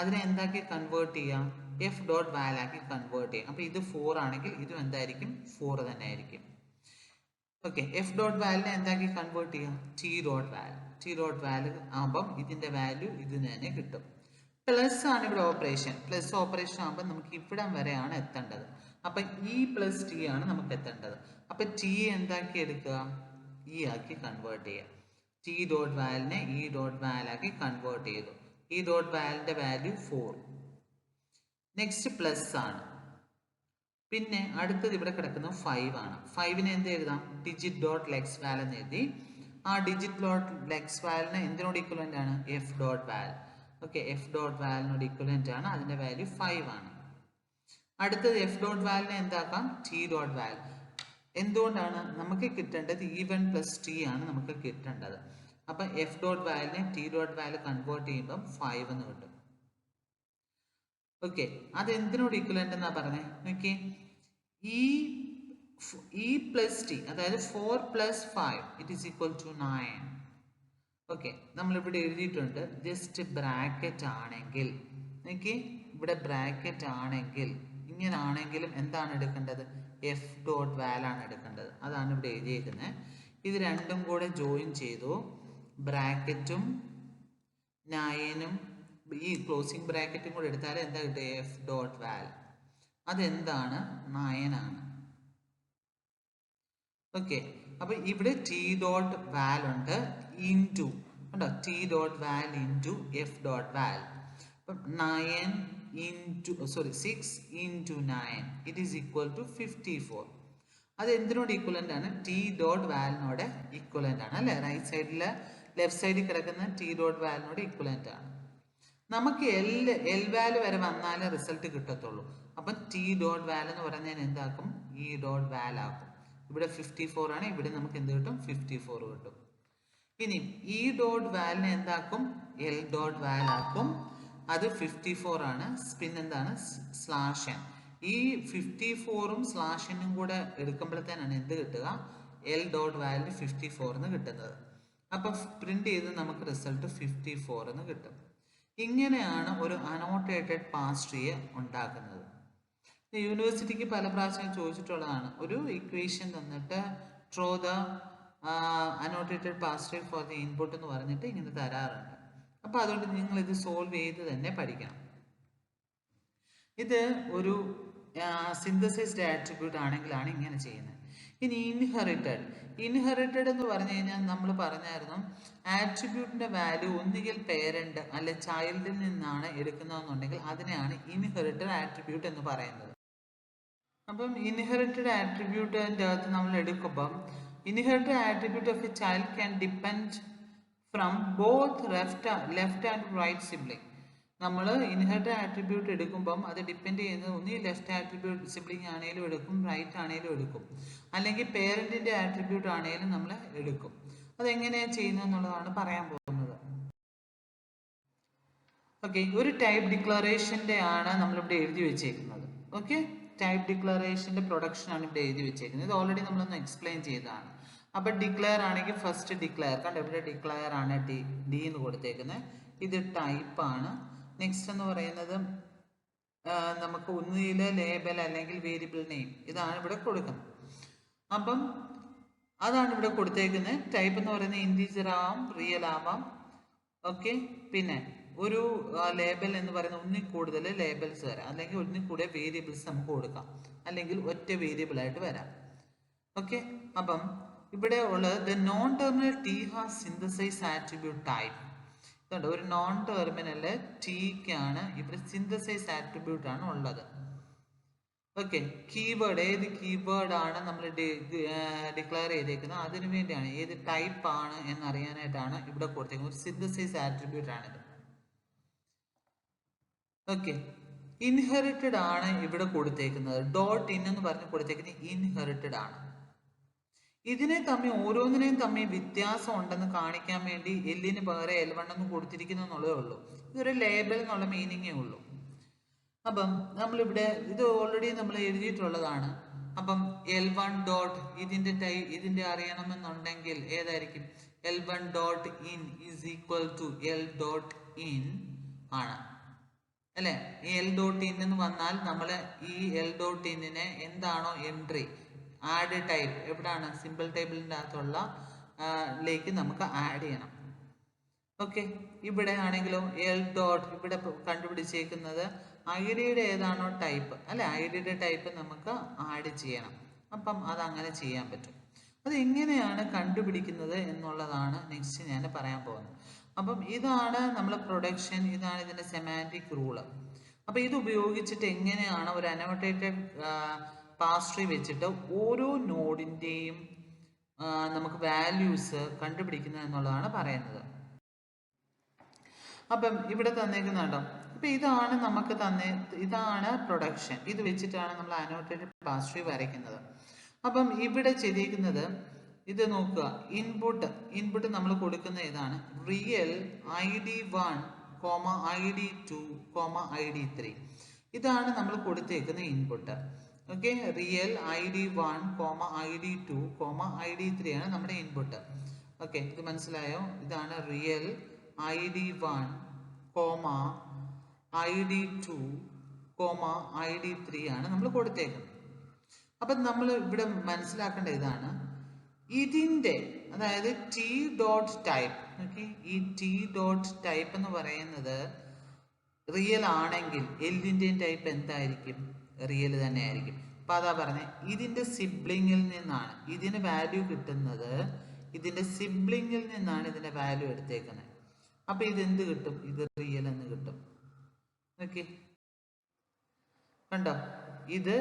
അതിനെ എന്താക്കി കൺവേർട്ട് ചെയ്യാം? എഫ് ഡോട്ട് വാൽ ആക്കി കൺവേർട്ട് ചെയ്യാം. അപ്പോൾ ഇത് 4 ആണെങ്കിൽ ഇതും എന്തായിരിക്കും? 4 തന്നെ ആയിരിക്കും. ഓക്കെ, എഫ് ഡോട്ട് വാലിനെ എന്താക്കി കൺവേർട്ട് ചെയ്യാം? ടി ഡോട്ട് വാൽ. ടി ഡോട്ട് വാൽ ആകുമ്പം ഇതിൻ്റെ വാല്യൂ ഇതിന് തന്നെ കിട്ടും. പ്ലസ് ആണ് ഇവിടെ ഓപ്പറേഷൻ. പ്ലസ് ഓപ്പറേഷൻ ആകുമ്പോൾ നമുക്ക് ഇവിടം വരെയാണ് എത്തേണ്ടത്. അപ്പം ഇ + ടി ആണ് നമുക്ക് എത്തേണ്ടത്. അപ്പം ടി എന്താക്കി എടുക്കുക? ഇ ആക്കി കൺവേർട്ട് ചെയ്യുക. ടി ഡോട്ട് വാലിനെ ഇ ഡോട്ട് വാലാക്കി കൺവേർട്ട് ചെയ്തു. ഇ ഡോട്ട് വാലിൻ്റെ വാല്യൂ 4. നെക്സ്റ്റ് പ്ലസ് ആണ്. പിന്നെ അടുത്തത് ഇവിടെ കിടക്കുന്നത് 5 ആണ്. 5നെ എന്ത് എഴുതാം? ഡിജിറ്റ് ഡോട്ട് ലെക്സ് വാൽ എന്ന് എഴുതി. ആ ഡിജിറ്റ് ഡോട്ട് ലെക്സ് വാലിന് എന്തിനോട് ഇക്വലൻ്റ് ആണ്? F dot val. Okay, F dot വാലിനോട് ഇക്വലൻ്റ് ആണ്. അതിൻ്റെ വാല്യൂ 5 ആണ്. അടുത്തത് എഫ് ഡോട്ട് വാലിനെ എന്താക്കാം? ടി ഡോട്ട് വാൽ. എന്തുകൊണ്ടാണ് നമുക്ക് കിട്ടേണ്ടത്? E1 + T ആണ് നമുക്ക് കിട്ടേണ്ടത്. അപ്പം എഫ് ഡോട്ട് വാലിനെ ടി ഡോട്ട് വാൽ കൺവേർട്ട് ചെയ്യുമ്പം 5 എന്ന് കിട്ടും. ഓക്കെ, അത് എന്തിനോട് ഇക്വലൻ്റ് എന്നാ പറഞ്ഞത്? നോക്കി, ഇ + ടി, അതായത് 4 + 5 it is equal to 9. Okay, നമ്മളിവിടെ എഴുതിയിട്ടുണ്ട്. ജസ്റ്റ് ബ്രാക്കറ്റ് ആണെങ്കിൽ, നോക്കി, ഇവിടെ ബ്രാക്കറ്റ് ആണെങ്കിൽ, ഇങ്ങനെ ആണെങ്കിലും എന്താണ് എടുക്കേണ്ടത്? എഫ് ഡോട്ട് വാൽ ആണ് എടുക്കേണ്ടത്. അതാണ് ഇവിടെ എഴുതിയിരിക്കുന്നത്. ഇത് രണ്ടും കൂടെ ജോയിൻ ചെയ്തു. ബ്രാക്കറ്റും 9ഉം ഈ ക്ലോസിംഗ് ബ്രാക്കറ്റും കൂടെ എടുത്താൽ എന്താ കിട്ടുക? എഫ് ഡോട്ട് വാൽ. അതെന്താണ്? 9 ആണ്. ഓക്കെ, അപ്പൊ ഇവിടെ ടി ഡോട്ട് വാൽ ഉണ്ട്, ഇൻറ്റു, കണ്ടോ? T dot val into F dot വാൽ. അപ്പം 9 into 9 it is equal to 54. അത് എന്തിനോട് ഈക്വലൻ്റ് ആണ്? ടി ഡോട്ട് വാലിനോട് ഈക്വലൻ്റ് ആണ് അല്ലേ? റൈറ്റ് സൈഡിൽ ലെഫ്റ്റ് സൈഡിൽ കിടക്കുന്ന ടി ഡോട്ട് വാലിനോട് ഈക്വലൻ്റ് ആണ്. നമുക്ക് എൽ വാല്യൂ വരെ വന്നാലേ റിസൾട്ട് കിട്ടത്തുള്ളൂ. അപ്പം ടി ഡോട്ട് വാൽ എന്ന് പറഞ്ഞാൽ എന്താക്കും? ഇ ഡോട്ട് വാൽ ആക്കും. ഇവിടെ 54 ആണ്, ഇവിടെ നമുക്ക് എന്ത് കിട്ടും? 54 കിട്ടും. ഇനി ഇ ഡോട്ട് വാലിനെ എന്താക്കും? എൽ ഡോട്ട് വാൽ ആക്കും. അത് 54 ആണ്. പിന്നെന്താണ്? Slash N. ഈ 54ഉം സ്ലാഷ് എന്നും കൂടെ എടുക്കുമ്പോഴത്തേനാണ് എന്ത് കിട്ടുക? എൽ ഡോട്ട് വാലിന് 54 എന്ന് കിട്ടുന്നത്. അപ്പം പ്രിന്റ് ചെയ്ത് നമുക്ക് റിസൾട്ട് 54 എന്ന് കിട്ടും. ഇങ്ങനെയാണ് ഒരു അനോട്ടേറ്റഡ് പാസ് ട്രീയെ ഉണ്ടാക്കുന്നത്. യൂണിവേഴ്സിറ്റിക്ക് പല പ്രാവശ്യം ചോദിച്ചിട്ടുള്ളതാണ്. ഒരു ഇക്വേഷൻ തന്നിട്ട് draw the annotated pass tree for the input എന്ന് പറഞ്ഞിട്ട് ഇങ്ങനെ തരാറുണ്ട്. അപ്പോൾ അതുകൊണ്ട് നിങ്ങൾ ഇത് സോൾവ് ചെയ്ത് തന്നെ പഠിക്കണം. ഇത് ഒരു സിന്തസൈസ്ഡ് ആട്രിബ്യൂട്ട് ആണെങ്കിലാണ് ഇങ്ങനെ ചെയ്യുന്നത്. ഇനി ഇൻഹെറിറ്റഡ് എന്ന് പറഞ്ഞു കഴിഞ്ഞാൽ നമ്മൾ പറഞ്ഞായിരുന്നു, ആട്രിബ്യൂട്ടിന്റെ വാല്യൂ ഒന്നുകിൽ പേരന്റ് അല്ലെ ചൈൽഡിൽ നിന്നാണ് എടുക്കുന്നതെന്നുണ്ടെങ്കിൽ അതിനെയാണ് ഇൻഹെറിറ്റഡ് ആട്രിബ്യൂട്ട് എന്ന് പറയുന്നത്. അപ്പം ഇൻഹെറിറ്റഡ് ആട്രിബ്യൂട്ടിൻ്റെ അകത്ത് നമ്മൾ എടുക്കുമ്പം inherited attribute of a child can depend from both left and right sibling. നമ്മൾ ഇൻഹെറിറ്റഡ് ആട്രിബ്യൂട്ട് എടുക്കുമ്പം അത് ഡിപ്പെൻഡ് ചെയ്യുന്നത് ഒന്നീ ലെഫ്റ്റ് ആട്രിബ്യൂട്ട് സിബ്ലിംഗ് ആണെങ്കിലും എടുക്കും, റൈറ്റ് ആണെങ്കിലും എടുക്കും, അല്ലെങ്കിൽ പേരന്റിന്റെ ആട്രിബ്യൂട്ട് ആണെങ്കിലും നമ്മൾ എടുക്കും. അതെങ്ങനെയാണ് ചെയ്യുന്നത് എന്നുള്ളതാണ് പറയാൻ പോകുന്നത്. ഓക്കെ, ഒരു ടൈപ്പ് ഡിക്ലറേഷന്റെ ആണ് നമ്മളിവിടെ എഴുതി വെച്ചേക്കുന്നത്. ഓക്കെ, ടൈപ്പ് ഡിക്ലറേഷന്റെ പ്രൊഡക്ഷൻ ആണ് ഇവിടെ എഴുതി വെച്ചേക്കുന്നത്. ഇത് ഓൾറെഡി നമ്മളൊന്ന് എക്സ്പ്ലെയിൻ ചെയ്തതാണ്. അപ്പൊ ഡിക്ലെയർ ആണെങ്കിൽ ഫസ്റ്റ് ഡിക്ലെയർ, കണ്ടോ ഇവിടെ ഡിക്ലെയർ ആണ് ഡി എന്ന് കൊടുത്തേക്കുന്നത്. ഇത് ടൈപ്പ് ആണ്. നെക്സ്റ്റ് എന്ന് പറയുന്നത് നമുക്ക് ഒന്നിലെ ലേബൽ അല്ലെങ്കിൽ വേരിയബിൾ നെയിം, ഇതാണ് ഇവിടെ കൊടുക്കുന്നത്. അപ്പം അതാണ് ഇവിടെ കൊടുത്തേക്കുന്നത്. ടൈപ്പ് എന്ന് പറയുന്നത് ഇൻറ്റീജർ ആവാം, റിയൽ ആവാം. ഓക്കെ, പിന്നെ ഒരു ലേബൽ എന്ന് പറയുന്നത് ഒന്നിൽ കൂടുതൽ ലേബൽസ് വരാം, അല്ലെങ്കിൽ ഒന്നിൽ കൂടെ വേരിയബിൾസ് നമുക്ക് കൊടുക്കാം, അല്ലെങ്കിൽ ഒറ്റ വേരിയബിൾ ആയിട്ട് വരാം. ഓക്കെ, അപ്പം ഇവിടെ ഉള്ളത് the non terminal T has synthesize attribute type. ഇതുണ്ട്, ഒരു നോൺ ടെർമിനൽ ടിക്കാണ് ഇവിടെ സിന്തസൈസ് ആട്രിബ്യൂട്ട് ആണ് ഉള്ളത്. ഓക്കെ, കീവേഡ്, ഏത് കീവേഡ് ആണ് നമ്മൾ ഡിക്ലെയർ ചെയ്തേക്കുന്നത് അതിനു വേണ്ടിയാണ്, ഏത് ടൈപ്പ് ആണ് എന്നറിയാനായിട്ടാണ് ഇവിടെ കൊടുത്തേക്കുന്നത്. ഒരു സിന്തസൈസ് ആട്രിബ്യൂട്ട് ആണിത്. ഓക്കെ, ഇൻഹെറിറ്റഡ് ആണ് ഇവിടെ കൊടുത്തേക്കുന്നത്. ഡോട്ട് ഇൻ എന്ന് പറഞ്ഞ് കൊടുത്തേക്കുന്നത് ഇൻഹെറിറ്റഡ് ആണ്. ഇതിനെ തമ്മിൽ ഓരോന്നിനെയും തമ്മിൽ വ്യത്യാസം ഉണ്ടെന്ന് കാണിക്കാൻ വേണ്ടി എല്ലിന് പകരം L1 എന്ന് കൊടുത്തിരിക്കുന്നു എന്നുള്ളതേ ഉള്ളൂ. ഇതൊരു ലേബൽ എന്നുള്ള മീനിങ്ങേ ഉള്ളൂ. അപ്പം നമ്മളിവിടെ ഇത് ഓൾറെഡി നമ്മൾ എഴുതിയിട്ടുള്ളതാണ്. അപ്പം L1 ഡോട്ട് ഇതിന്റെ അറിയണമെന്നുണ്ടെങ്കിൽ ഏതായിരിക്കും? L1 dot in is equal to L dot in ആണ് അല്ലെ? L ഡോട്ട് ഇൻ എന്ന് വന്നാൽ നമ്മൾ ഈ L ഡോട്ട് ഇന്നിനെ എന്താണോ എൻട്രി ആഡ് ടൈപ്പ് എവിടാണ്? സിമ്പിൾ ടേബിളിൻ്റെ അകത്തുള്ള ലേക്ക് നമുക്ക് ആഡ് ചെയ്യണം. ഓക്കെ, ഇവിടെ ആണെങ്കിലോ എൽ ഡോട്ട് ഇവിടെ കണ്ടുപിടിച്ചേക്കുന്നത് ഐ ഡിയുടെ ഏതാണോ ടൈപ്പ് അല്ലെ, ഐ ഡിയുടെ ടൈപ്പ് നമുക്ക് ആഡ് ചെയ്യണം. അപ്പം അതങ്ങനെ ചെയ്യാൻ പറ്റും. അത് എങ്ങനെയാണ് കണ്ടുപിടിക്കുന്നത് എന്നുള്ളതാണ് നെക്സ്റ്റ് ഞാൻ പറയാൻ പോകുന്നത്. അപ്പം ഇതാണ് നമ്മൾ പ്രൊഡക്ഷൻ, ഇതാണ് ഇതിൻ്റെ സെമാൻറ്റിക് റൂള്. അപ്പം ഇത് ഉപയോഗിച്ചിട്ട് എങ്ങനെയാണ് ഒരു അനോട്ടേറ്റഡ് പാസ് ട്രീ വെച്ചിട്ട് ഓരോ നോഡിൻ്റെയും നമുക്ക് വാല്യൂസ് കണ്ടുപിടിക്കുന്നത് എന്നുള്ളതാണ് പറയുന്നത്. അപ്പം ഇവിടെ തന്നേക്കുന്നുണ്ടോ? അപ്പം ഇതാണ് നമുക്ക് ഇതാണ് പ്രൊഡക്ഷൻ. ഇത് വെച്ചിട്ടാണ് നമ്മൾ അനോട്ടേറ്റഡ് പാസ് ട്രീ വരയ്ക്കുന്നത്. അപ്പം ഇവിടെ ചെയ്തിരിക്കുന്നത് ഇത് നോക്കുക, ഇൻപുട്ട് നമ്മൾ കൊടുക്കുന്ന ഇതാണ് റിയൽ ID1, ID2, ID3. ഇതാണ് നമ്മൾ കൊടുത്തേക്കുന്ന input. Okay, real ID1, ID2, ID3 ആണ് നമ്മുടെ ഇൻപുട്ട്. ഓക്കെ, ഇത് മനസ്സിലായോ? ഇതാണ് റിയൽ ID1, ID2, ID3 ആണ് നമ്മൾ കൊടുത്തേക്കുന്നത്. അപ്പം നമ്മൾ ഇവിടെ മനസ്സിലാക്കേണ്ട ഇതാണ് ഇതിൻ്റെ, അതായത് ടി ഡോട്ട് ടൈപ്പ്. ഓക്കെ, ഈ ടി ഡോട്ട് ടൈപ്പ് എന്ന് പറയുന്നത് റിയൽ ആണെങ്കിൽ എല്ലിൻ്റെയും ടൈപ്പ് എന്തായിരിക്കും? റിയൽ തന്നെ ആയിരിക്കും. അപ്പം അതാ പറഞ്ഞത്, ഇതിൻ്റെ സിബ്ലിങ്ങിൽ നിന്നാണ് ഇതിന് വാല്യൂ കിട്ടുന്നത്. ഇതിൻ്റെ സിബ്ലിങ്ങിൽ നിന്നാണ് ഇതിൻ്റെ വാല്യൂ എടുത്തേക്കുന്നത്. അപ്പം ഇതെന്ത് കിട്ടും? ഇത് റിയൽ എന്ന് കിട്ടും. ഓക്കെ, കണ്ടോ, ഇത്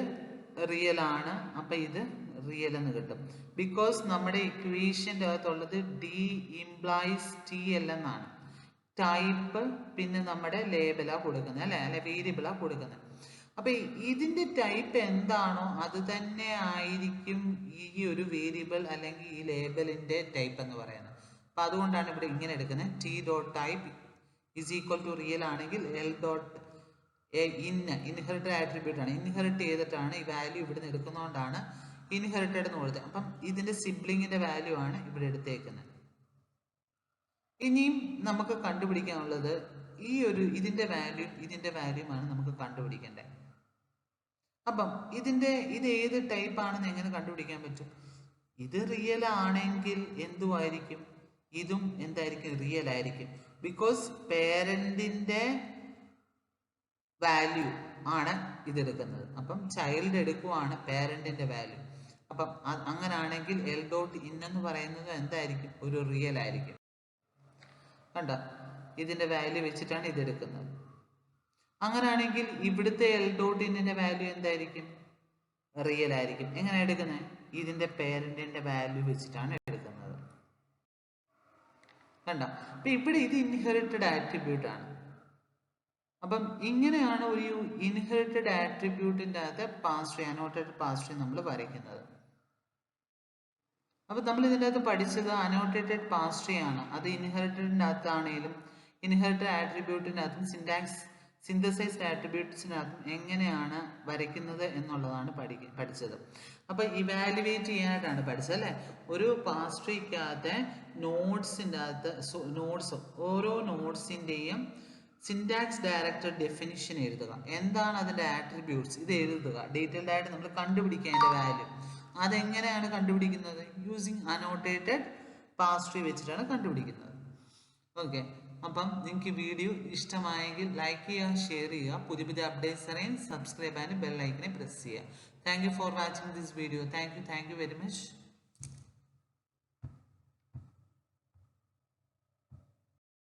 റിയൽ ആണ്, അപ്പൊ ഇത് റിയൽ എന്ന് കിട്ടും. ബിക്കോസ് നമ്മുടെ ഇക്വേഷൻ്റെ അകത്തുള്ളത് ഡി ഇംപ്ലൈസ് ടി എൽ എന്നാണ്. ടൈപ്പ് പിന്നെ നമ്മുടെ ലേബലാ കൊടുക്കുന്നത് അല്ലെ വേരിയബിളാ കൊടുക്കുന്നത്. അപ്പൊ ഇതിന്റെ ടൈപ്പ് എന്താണോ അത് തന്നെ ആയിരിക്കും ഈ ഒരു വേരിയബിൾ അല്ലെങ്കിൽ ഈ ലേബലിന്റെ ടൈപ്പ് എന്ന് പറയുന്നത്. അപ്പൊ അതുകൊണ്ടാണ് ഇവിടെ ഇങ്ങനെ എടുക്കുന്നത്. T dot type is equal to real ആണെങ്കിൽ എൽ ഡോട്ട് ഇൻഹെറിറ്റഡ് ആട്രിബ്യൂട്ട് ആണ്. ഇൻഹെറിറ്റ് ചെയ്തിട്ടാണ് ഈ വാല്യൂ ഇവിടുന്ന് എടുക്കുന്നതുകൊണ്ടാണ് ഇൻഹെറിറ്റഡ് എന്ന് കൊടുത്തത്. അപ്പം ഇതിന്റെ സിബ്ലിങ്ങിന്റെ വാല്യൂ ആണ് ഇവിടെ എടുത്തേക്കുന്നത്. ഇനിയും നമുക്ക് കണ്ടുപിടിക്കാനുള്ളത് ഈ ഒരു ഇതിന്റെ വാല്യൂമാണ് നമുക്ക് കണ്ടുപിടിക്കേണ്ടത്. അപ്പം ഇത് ഏത് ടൈപ്പ് ആണെന്ന് എങ്ങനെ കണ്ടുപിടിക്കാൻ പറ്റും? ഇത് റിയൽ ആണെങ്കിൽ എന്തുമായിരിക്കും? ഇതും എന്തായിരിക്കും? റിയൽ ആയിരിക്കും. ബിക്കോസ് പേരന്റിന്റെ വാല്യൂ ആണ് ഇതെടുക്കുന്നത്. അപ്പം ചൈൽഡ് എടുക്കുവാണ് പേരന്റിന്റെ വാല്യൂ. അപ്പം അങ്ങനാണെങ്കിൽ എൽ ഡോട്ട് ഇൻ എന്ന് പറയുന്നത് എന്തായിരിക്കും? ഒരു റിയൽ ആയിരിക്കും. കണ്ടോ, ഇതിന്റെ വാല്യൂ വെച്ചിട്ടാണ് ഇതെടുക്കുന്നത്. അങ്ങനാണെങ്കിൽ ഇവിടുത്തെ എൽ ഡോട്ട് ഇന്നിന്റെ വാല്യൂ എന്തായിരിക്കും? റിയൽ ആയിരിക്കും. എങ്ങനെ എടുക്കുന്നത്? ഇതിന്റെ പേരന്റിന്റെ വാല്യൂ വെച്ചിട്ടാണ് എടുക്കുന്നത്. കണ്ടോ, അപ്പൊ ഇവിടെ ഇത് ഇൻഹെറിറ്റഡ് ആട്രിബ്യൂട്ട് ആണ്. അപ്പം ഇങ്ങനെയാണ് ഒരു ഇൻഹെറിറ്റഡ് ആട്രിബ്യൂട്ടിന്റെ അകത്ത് പാസ് അനോട്ടേറ്റഡ് പാസ് നമ്മൾ വരയ്ക്കുന്നത്. അപ്പൊ നമ്മൾ ഇതിൻ്റെ അകത്ത് പഠിച്ചത് അനോട്ടേറ്റഡ് പാസ് ട്രീ ആണ്. അത് ഇൻഹെറിറ്റഡിൻ്റെ അകത്താണെങ്കിലും ഇൻഹെറിറ്റഡ് ആട്രിബ്യൂട്ടിൻ്റെ അകത്തും സിന്തസൈസ്ഡ് ആട്രിബ്യൂട്ട്സിനകത്തും എങ്ങനെയാണ് വരയ്ക്കുന്നത് എന്നുള്ളതാണ് പഠിച്ചത്. അപ്പൊ ഇവാലുവേറ്റ് ചെയ്യാനായിട്ടാണ് പഠിച്ചത് അല്ലേ. ഒരു പാസ് ട്രീക്കകത്തെ നോട്ട്സിൻ്റെ അകത്ത് ഓരോ നോട്ട്സിൻ്റെയും സിൻടാക്സ് ഡയറക്റ്റഡ് ഡെഫിനിഷൻ എഴുതുക. എന്താണ് അതിൻ്റെ ആട്രിബ്യൂട്ട്സ് ഇത് എഴുതുക. ഡീറ്റെയിൽഡ് ആയിട്ട് നമ്മൾ കണ്ടുപിടിക്കുക അതിൻ്റെ വാല്യൂ. അതെങ്ങനെയാണ് കണ്ടുപിടിക്കുന്നത്? യൂസിങ് അനോട്ടേറ്റഡ് പാസ് ട്രീ വെച്ചിട്ടാണ് കണ്ടുപിടിക്കുന്നത്. ഓക്കെ, അപ്പം നിങ്ങൾക്ക് വീഡിയോ ഇഷ്ടമായെങ്കിൽ ലൈക്ക് ചെയ്യുക, ഷെയർ ചെയ്യുക, പുതിയ പുതിയ അപ്ഡേറ്റ്സ് അറിയാൻ സബ്സ്ക്രൈബ് ആൻഡ് ബെൽ ഐക്കനെ പ്രസ് ചെയ്യുക. Thank you for watching this video. Thank you very much.